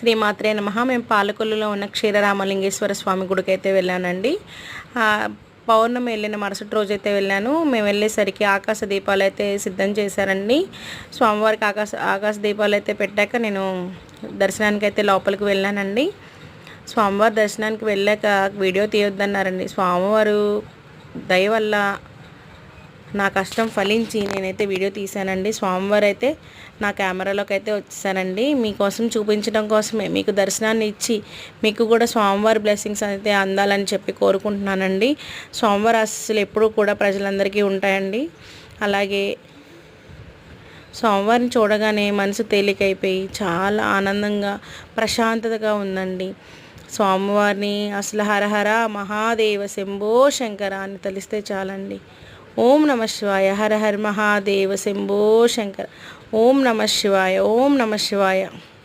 శ్రీమాత్రే నమః. మేము పాలకొల్లులో ఉన్న క్షీరరామలింగేశ్వర స్వామి గుడికి అయితే వెళ్ళానండి. పౌర్ణమి వెళ్ళిన మరుసటి రోజైతే వెళ్ళాను. మేము వెళ్ళేసరికి ఆకాశ దీపాలు అయితే సిద్ధం చేశారండి. స్వామివారికి ఆకాశ దీపాలు అయితే పెట్టాక నేను దర్శనానికి అయితే లోపలికి వెళ్ళానండి. స్వామివారి దర్శనానికి వెళ్ళాక వీడియో తీయొద్దన్నారండి. స్వామివారు దయ వల్ల నా కష్టం ఫలించి నేనైతే వీడియో తీశానండి. స్వామివారు అయితే నా కెమెరాలోకి అయితే వచ్చేసానండి. మీకోసం చూపించడం కోసమే, మీకు దర్శనాన్ని ఇచ్చి మీకు కూడా స్వామివారి బ్లెస్సింగ్స్ అయితే అందాలని చెప్పి కోరుకుంటున్నానండి. స్వామివారి ఆశీస్సులు ఎప్పుడూ కూడా ప్రజలందరికీ ఉంటాయండి. అలాగే స్వామివారిని చూడగానే మనసు తేలికైపోయి చాలా ఆనందంగా ప్రశాంతతగా ఉందండి. స్వామివారిని అసలు హరహర మహాదేవ శంభో శంకర అని తలిస్తే చాలండి. ఓం నమ శివాయ. హర హర మహాదేవ శంభో శంకర. ఓం నమ శివాయ. ఓం నమ శివాయ.